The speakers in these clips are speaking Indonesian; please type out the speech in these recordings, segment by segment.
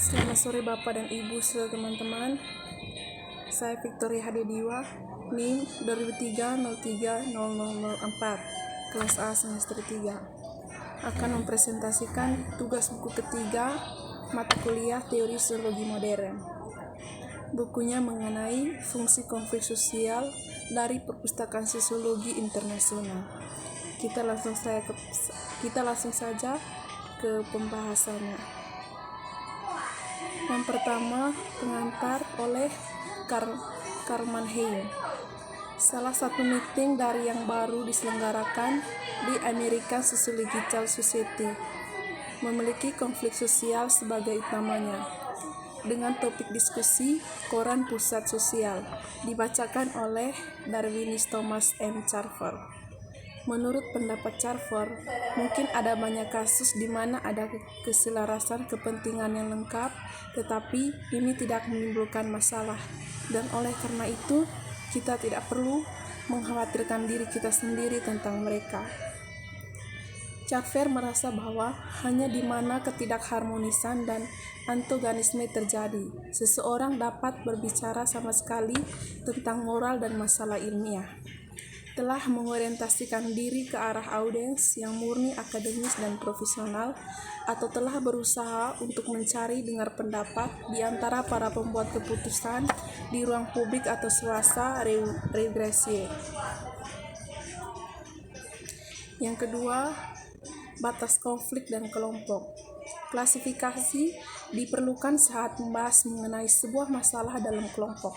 Selamat sore Bapak dan Ibu serta teman-teman. Saya Victoria Hadediwa, NIM 2003-03-0004, kelas A semester 3. Akan mempresentasikan tugas buku ketiga, mata kuliah Teori Sosiologi Modern. Bukunya mengenai fungsi konflik sosial dari Perpustakaan Sosiologi Internasional. Kita langsung saja ke pembahasannya. Yang pertama, pengantar oleh Carman Hein. Salah satu meeting dari yang baru diselenggarakan di American Sociological Society memiliki konflik sosial sebagai utamanya, dengan topik diskusi Koran Pusat Sosial, dibacakan oleh Darwinis Thomas M. Carver. Menurut pendapat Carver, mungkin ada banyak kasus di mana ada keselarasan kepentingan yang lengkap, tetapi ini tidak menimbulkan masalah, dan oleh karena itu, kita tidak perlu mengkhawatirkan diri kita sendiri tentang mereka. Carver merasa bahwa hanya di mana ketidakharmonisan dan antagonisme terjadi, seseorang dapat berbicara sama sekali tentang moral dan masalah ilmiah. Telah mengorientasikan diri ke arah audiens yang murni akademis dan profesional, atau telah berusaha untuk mencari dengar pendapat di antara para pembuat keputusan di ruang publik atau swasta regresi. Yang kedua, batas konflik dan kelompok. Klasifikasi diperlukan saat membahas mengenai sebuah masalah dalam kelompok.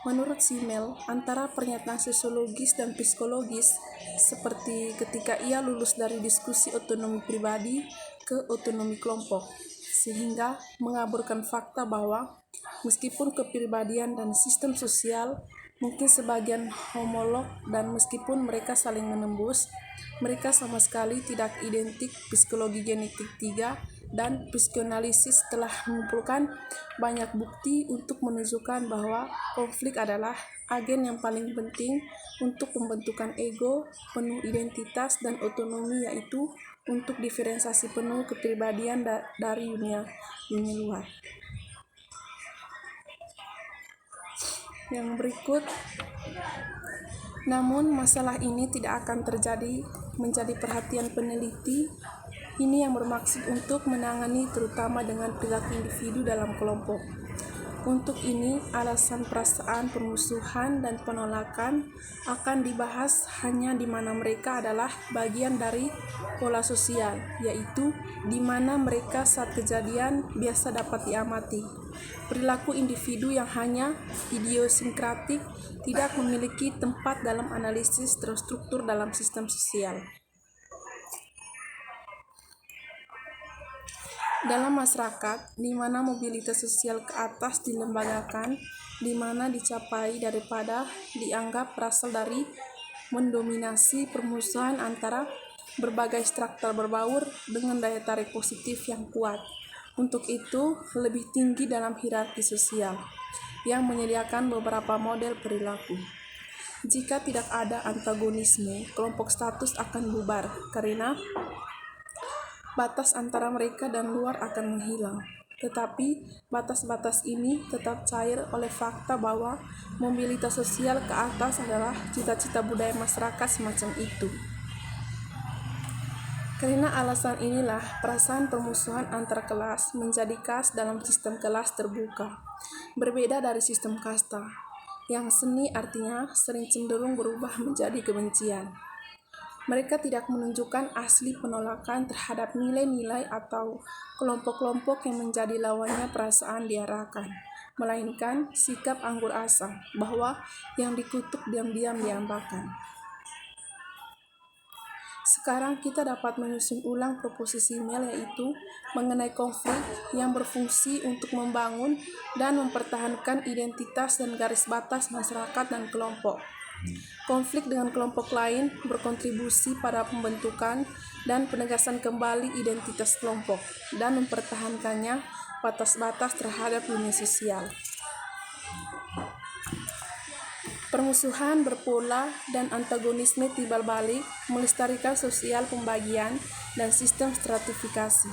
Menurut Simmel, antara pernyataan sosiologis dan psikologis, seperti ketika ia lulus dari diskusi otonomi pribadi ke otonomi kelompok, sehingga mengaburkan fakta bahwa meskipun kepribadian dan sistem sosial mungkin sebagian homolog dan meskipun mereka saling menembus, mereka sama sekali tidak identik. Psikologi genetik 3 dan psikoanalisis telah mengumpulkan banyak bukti untuk menunjukkan bahwa konflik adalah agen yang paling penting untuk pembentukan ego, penuh identitas dan otonomi, yaitu untuk diferensiasi penuh kepribadian dari dunia luar. Yang berikut, namun masalah ini tidak akan menjadi perhatian peneliti. Ini yang bermaksud untuk menangani terutama dengan perilaku individu dalam kelompok. Untuk ini, alasan perasaan permusuhan dan penolakan akan dibahas hanya di mana mereka adalah bagian dari pola sosial, yaitu di mana mereka saat kejadian biasa dapat diamati. Perilaku individu yang hanya idiosinkratik tidak memiliki tempat dalam analisis terstruktur dalam sistem sosial. Dalam masyarakat, di mana mobilitas sosial ke atas dilembagakan, di mana dicapai daripada dianggap berasal dari mendominasi permusuhan antara berbagai struktur berbaur dengan daya tarik positif yang kuat. Untuk itu, lebih tinggi dalam hierarki sosial, yang menyediakan beberapa model perilaku. Jika tidak ada antagonisme, kelompok status akan bubar, karena batas antara mereka dan luar akan menghilang. Tetapi batas-batas ini tetap cair oleh fakta bahwa mobilitas sosial ke atas adalah cita-cita budaya masyarakat semacam itu. Karena alasan inilah perasaan permusuhan antar kelas menjadi khas dalam sistem kelas terbuka, berbeda dari sistem kasta, yang seni artinya sering cenderung berubah menjadi kebencian. Mereka tidak menunjukkan asli penolakan terhadap nilai-nilai atau kelompok-kelompok yang menjadi lawannya perasaan diarahkan, melainkan sikap anggur asam bahwa yang dikutuk diam-diam diambahkan. Sekarang kita dapat menyusun ulang proposisi Simmel, yaitu mengenai konflik yang berfungsi untuk membangun dan mempertahankan identitas dan garis batas masyarakat dan kelompok. Konflik dengan kelompok lain berkontribusi pada pembentukan dan penegasan kembali identitas kelompok dan mempertahankannya batas-batas terhadap dunia sosial. Permusuhan berpola dan antagonisme timbal balik melestarikan sosial pembagian dan sistem stratifikasi.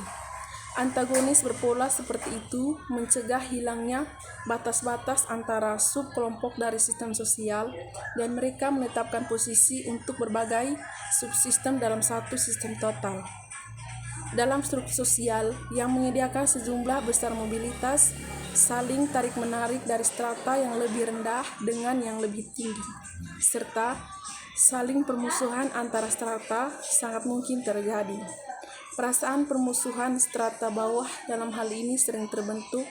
Antagonis berpola seperti itu mencegah hilangnya batas-batas antara subkelompok dari sistem sosial, dan mereka menetapkan posisi untuk berbagai subsistem dalam satu sistem total. Dalam struktur sosial yang menyediakan sejumlah besar mobilitas, saling tarik-menarik dari strata yang lebih rendah dengan yang lebih tinggi, serta saling permusuhan antara strata sangat mungkin terjadi. Perasaan permusuhan strata bawah dalam hal ini sering terbentuk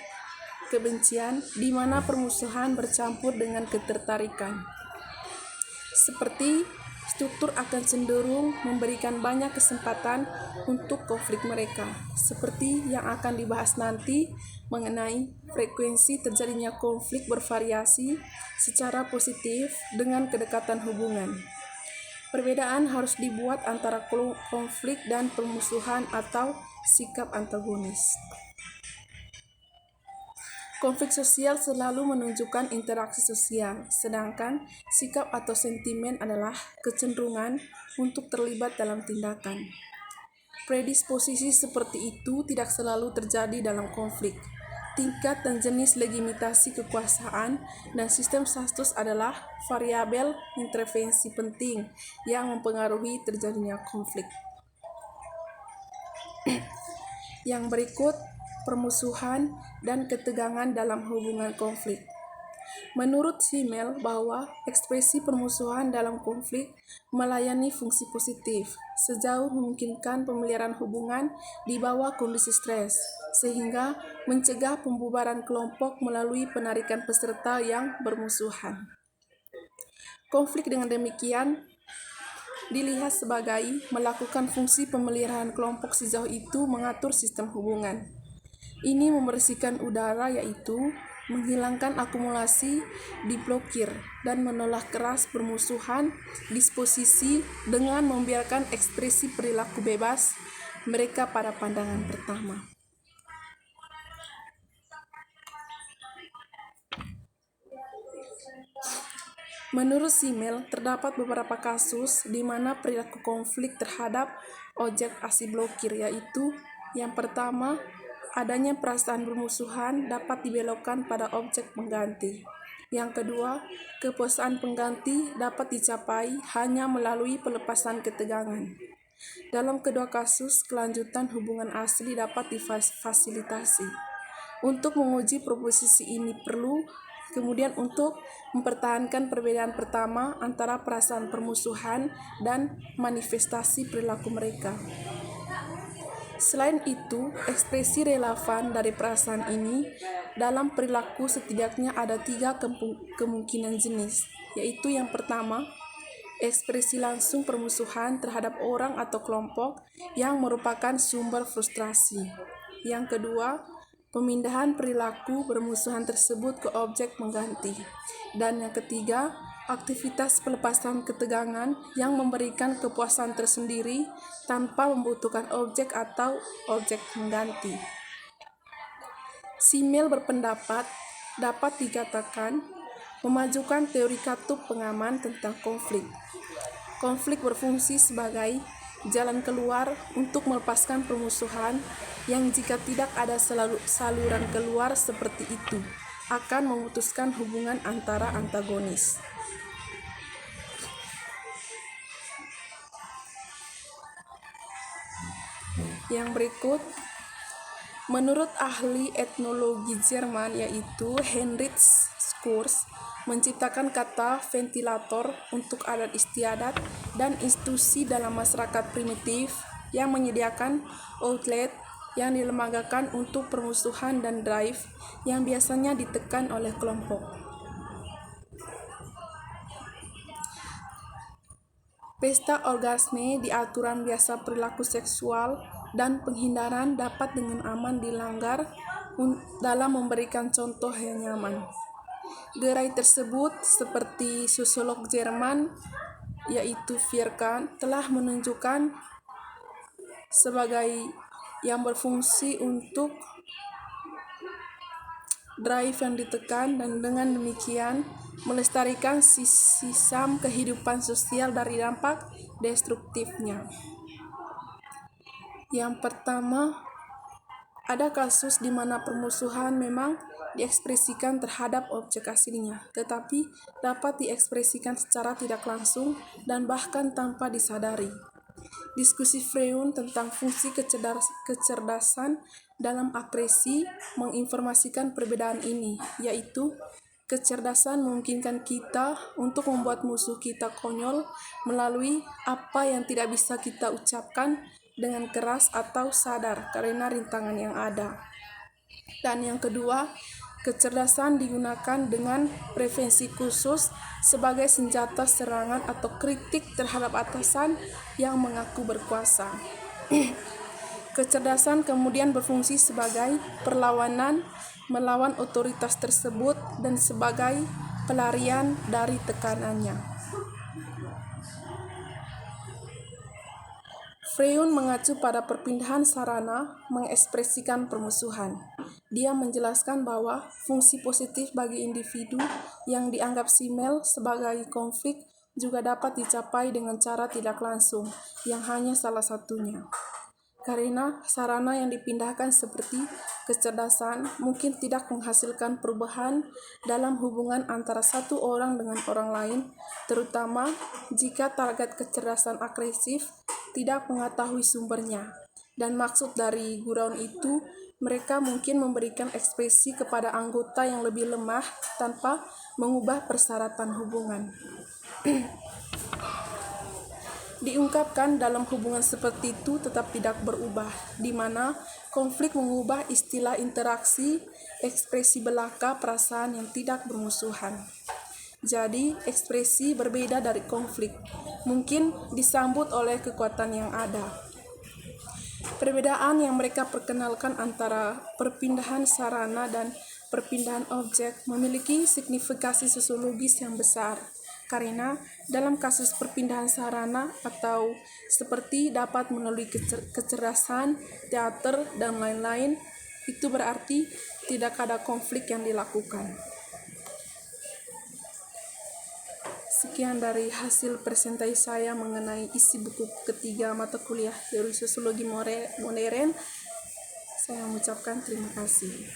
kebencian, di mana permusuhan bercampur dengan ketertarikan. Seperti struktur akan cenderung memberikan banyak kesempatan untuk konflik mereka, seperti yang akan dibahas nanti mengenai frekuensi terjadinya konflik bervariasi secara positif dengan kedekatan hubungan. Perbedaan harus dibuat antara konflik dan permusuhan atau sikap antagonis. Konflik sosial selalu menunjukkan interaksi sosial, sedangkan sikap atau sentimen adalah kecenderungan untuk terlibat dalam tindakan. Predisposisi seperti itu tidak selalu terjadi dalam konflik. Tingkat dan jenis legitimasi kekuasaan dan sistem status adalah variabel intervensi penting yang mempengaruhi terjadinya konflik. Yang berikut, permusuhan dan ketegangan dalam hubungan konflik. Menurut Simmel bahwa ekspresi permusuhan dalam konflik melayani fungsi positif sejauh memungkinkan pemeliharaan hubungan di bawah kondisi stres, sehingga mencegah pembubaran kelompok melalui penarikan peserta yang bermusuhan. Konflik dengan demikian dilihat sebagai melakukan fungsi pemeliharaan kelompok sejauh itu mengatur sistem hubungan. Ini membersihkan udara, yaitu menghilangkan akumulasi, diblokir, dan menolak keras permusuhan disposisi dengan membiarkan ekspresi perilaku bebas mereka pada pandangan pertama. Menurut Simmel, terdapat beberapa kasus di mana perilaku konflik terhadap objek ASI blokir, yaitu yang pertama, adanya perasaan bermusuhan dapat dibelokkan pada objek pengganti. Yang kedua, kepuasan pengganti dapat dicapai hanya melalui pelepasan ketegangan. Dalam kedua kasus, kelanjutan hubungan asli dapat difasilitasi. Untuk menguji proposisi ini perlu kemudian untuk mempertahankan perbedaan pertama antara perasaan permusuhan dan manifestasi perilaku mereka. Selain itu, ekspresi relevan dari perasaan ini dalam perilaku setidaknya ada 3 kemungkinan jenis, yaitu yang pertama, ekspresi langsung permusuhan terhadap orang atau kelompok yang merupakan sumber frustrasi. Yang kedua, pemindahan perilaku bermusuhan tersebut ke objek pengganti. Dan yang ketiga, aktivitas pelepasan ketegangan yang memberikan kepuasan tersendiri tanpa membutuhkan objek atau objek pengganti. Simmel berpendapat dapat dikatakan memajukan teori katup pengaman tentang konflik. Konflik berfungsi sebagai jalan keluar untuk melepaskan permusuhan yang jika tidak ada saluran keluar seperti itu akan memutuskan hubungan antara antagonis. Yang berikut, menurut ahli etnologi Jerman yaitu Heinrich Schurz, menciptakan kata ventilator untuk adat istiadat dan institusi dalam masyarakat primitif yang menyediakan outlet yang dilembagakan untuk permusuhan dan drive yang biasanya ditekan oleh kelompok. Pesta orgasme di aturan biasa perilaku seksual dan penghindaran dapat dengan aman dilanggar dalam memberikan contoh yang nyaman. Gerai tersebut, seperti sosiolog Jerman yaitu Vierkan, telah menunjukkan sebagai yang berfungsi untuk drive yang ditekan, dan dengan demikian melestarikan sisa kehidupan sosial dari dampak destruktifnya. Yang pertama, Ada kasus di mana permusuhan memang diekspresikan terhadap objek aslinya, tetapi dapat diekspresikan secara tidak langsung dan bahkan tanpa disadari. Diskusi Freud tentang fungsi kecerdasan dalam agresi menginformasikan perbedaan ini, yaitu kecerdasan memungkinkan kita untuk membuat musuh kita konyol melalui apa yang tidak bisa kita ucapkan dengan keras atau sadar karena rintangan yang ada. Dan yang kedua, kecerdasan digunakan dengan prevensi khusus sebagai senjata serangan atau kritik terhadap atasan yang mengaku berkuasa. Kecerdasan kemudian berfungsi sebagai perlawanan melawan otoritas tersebut dan sebagai pelarian dari tekanannya. Freud mengacu pada perpindahan sarana mengekspresikan permusuhan. Dia menjelaskan bahwa fungsi positif bagi individu yang dianggap simel sebagai konflik juga dapat dicapai dengan cara tidak langsung, yang hanya salah satunya. Karena sarana yang dipindahkan seperti kecerdasan mungkin tidak menghasilkan perubahan dalam hubungan antara satu orang dengan orang lain, terutama jika target kecerdasan agresif tidak mengetahui sumbernya. Dan maksud dari gurauan itu, mereka mungkin memberikan ekspresi kepada anggota yang lebih lemah tanpa mengubah persyaratan hubungan. Diungkapkan dalam hubungan seperti itu tetap tidak berubah, di mana konflik mengubah istilah interaksi, ekspresi belaka perasaan yang tidak bermusuhan. Jadi, ekspresi berbeda dari konflik, mungkin disambut oleh kekuatan yang ada. Perbedaan yang mereka perkenalkan antara perpindahan sarana dan perpindahan objek memiliki signifikasi sosiologis yang besar, karena dalam kasus perpindahan sarana atau seperti dapat melalui kecerdasan, teater, dan lain-lain, itu berarti tidak ada konflik yang dilakukan. Sekian dari hasil presentasi saya mengenai isi buku ketiga mata kuliah Teori Sosiologi Modern. Saya mengucapkan terima kasih.